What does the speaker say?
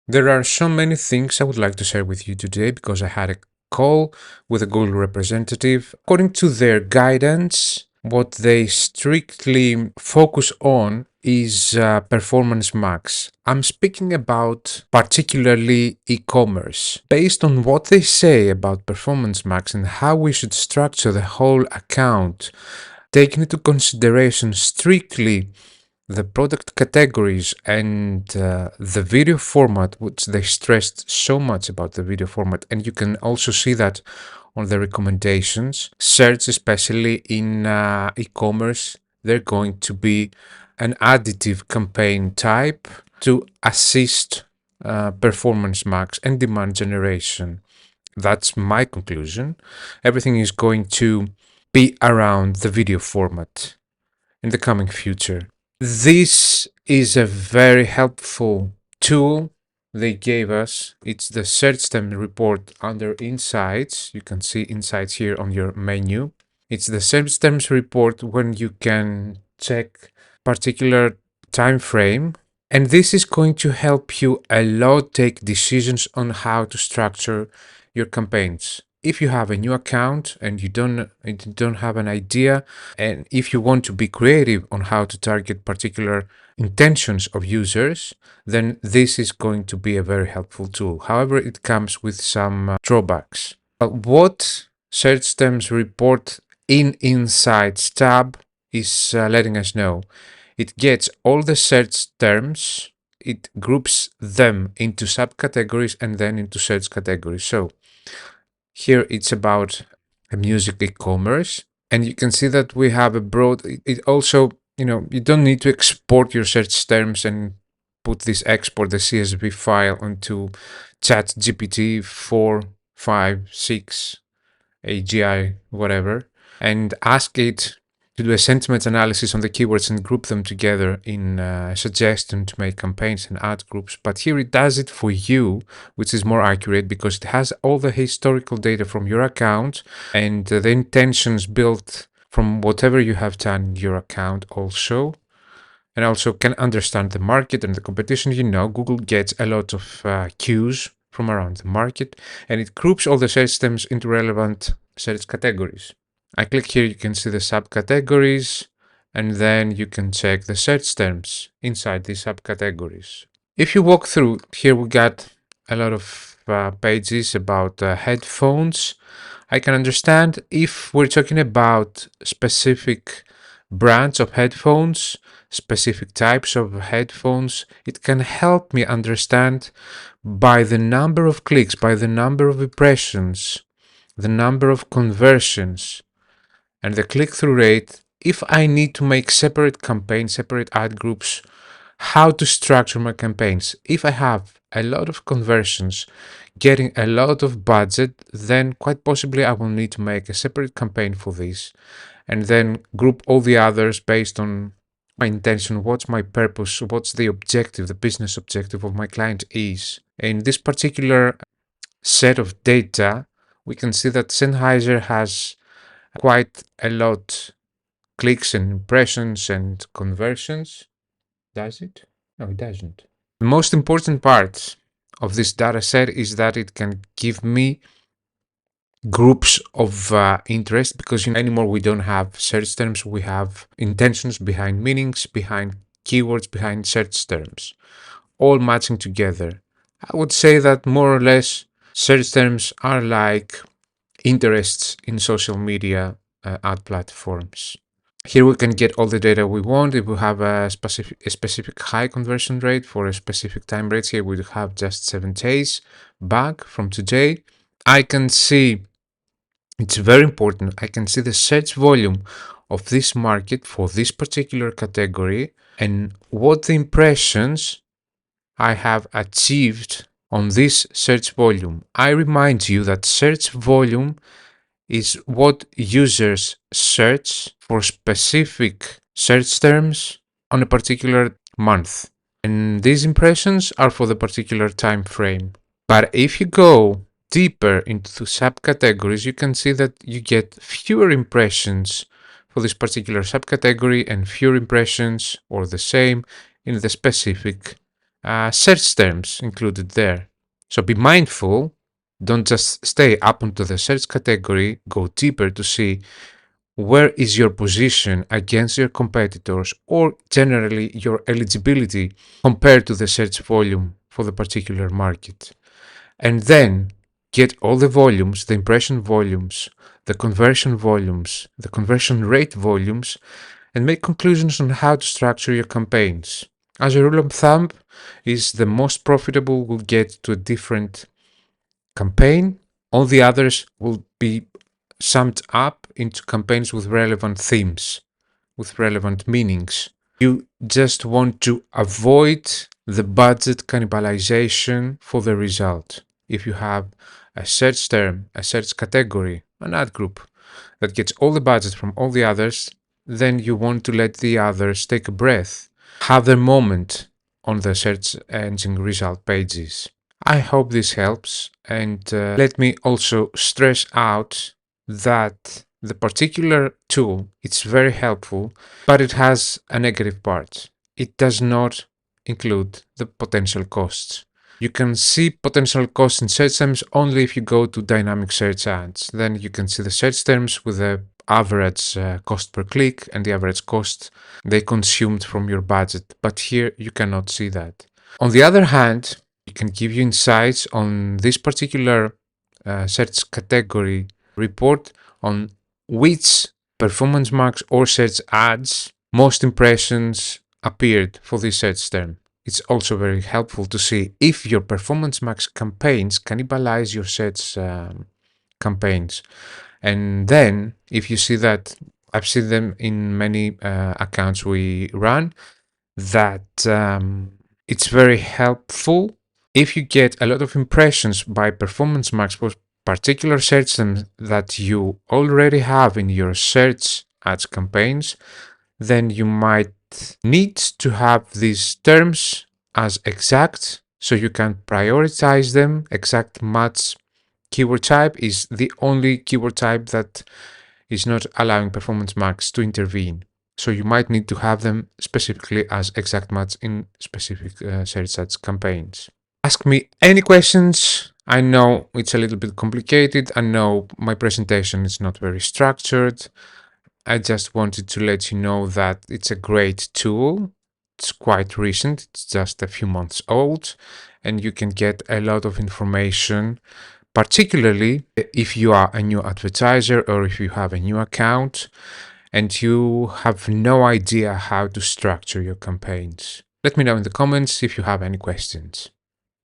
There are so many things I would like to share with you today because I had a call with a Google representative. According to their guidance, what they strictly focus on is performance max. I'm speaking about particularly e-commerce. Based on what they say about performance max and how we should structure the whole account, taking into consideration strictly the product categories and the video format, which they stressed so much about the video format, and you can also see that on the recommendations. Search, especially in e-commerce, they're going to be an additive campaign type to assist performance max and demand generation. That's my conclusion. Everything is going to be around the video format in the coming future. This is a very helpful tool they gave us. It's the search term report under Insights. You can see Insights here on your menu. It's the search terms report when you can check particular time frame. And this is going to help you a lot take decisions on how to structure your campaigns. If you have a new account and you don't have an idea, and if you want to be creative on how to target particular intentions of users, then this is going to be a very helpful tool. However, it comes with some drawbacks. What Search Terms Report in Insights tab is letting us know. It gets all the search terms, it groups them into subcategories and then into search categories. So here it's about a music e-commerce, and you can see that we have a broad, it also, you don't need to export your search terms and put this export the CSV file onto ChatGPT 4, 5, 6, AGI, whatever, and ask it to do a sentiment analysis on the keywords and group them together in a suggestion to make campaigns and ad groups. But here it does it for you, which is more accurate because it has all the historical data from your account and the intentions built from whatever you have done in your account also. And also can understand the market and the competition. Google gets a lot of cues from around the market, and it groups all the search terms into relevant search categories. I click here, you can see the subcategories, and then you can check the search terms inside these subcategories. If you walk through, here we got a lot of pages about headphones. I can understand if we're talking about specific brands of headphones, specific types of headphones, it can help me understand by the number of clicks, by the number of impressions, the number of conversions, and the click-through rate, if I need to make separate campaigns, separate ad groups, how to structure my campaigns. If I have a lot of conversions, getting a lot of budget, then quite possibly I will need to make a separate campaign for this and then group all the others based on my intention, what's my purpose, what's the objective, the business objective of my client is. In this particular set of data, we can see that Sennheiser has quite a lot clicks and impressions and conversions. Does it? No, it doesn't. The most important part of this data set is that it can give me groups of interest, because anymore we don't have search terms, we have intentions behind meanings, behind keywords, behind search terms, all matching together. I would say that more or less search terms are like interests in social media ad platforms. Here we can get all the data we want. If we have a specific high conversion rate for a specific time rate, here we have just 7 days back from today. I can see, it's very important, I can see the search volume of this market for this particular category and what the impressions I have achieved on this search volume. I remind you that search volume is what users search for specific search terms on a particular month. And these impressions are for the particular time frame. But if you go deeper into subcategories, you can see that you get fewer impressions for this particular subcategory and fewer impressions or the same in the specific search terms included there. So be mindful, don't just stay up onto the search category, go deeper to see where is your position against your competitors or generally your eligibility compared to the search volume for the particular market. And then get all the volumes, the impression volumes, the conversion volumes, the conversion rate volumes, and make conclusions on how to structure your campaigns. As a rule of thumb, is the most profitable will get to a different campaign. All the others will be summed up into campaigns with relevant themes, with relevant meanings. You just want to avoid the budget cannibalization for the result. If you have a search term, a search category, an ad group that gets all the budget from all the others, then you want to let the others take a breath, have their moment on the search engine result pages. I hope this helps, and let me also stress out that the particular tool, it's very helpful, but it has a negative part. It does not include the potential costs. You can see potential costs in search terms only if you go to dynamic search ads. Then you can see the search terms with the average cost per click and the average cost they consumed from your budget. But here you cannot see that. On the other hand, it can give you insights on this particular search category report on which performance max or search ads most impressions appeared for this search term. It's also very helpful to see if your performance max campaigns cannibalize your search campaigns. And then if you see that, I've seen them in many accounts we run, that it's very helpful if you get a lot of impressions by performance max for particular search terms that you already have in your search ads campaigns, then you might need to have these terms as exact so you can prioritize them. Exact match keyword type is the only keyword type that is not allowing performance max to intervene. So you might need to have them specifically as exact match in specific search ads campaigns. Ask me any questions. I know it's a little bit complicated. I know my presentation is not very structured. I just wanted to let you know that it's a great tool. It's quite recent. It's just a few months old, and you can get a lot of information, particularly if you are a new advertiser or if you have a new account and you have no idea how to structure your campaigns. Let me know in the comments if you have any questions.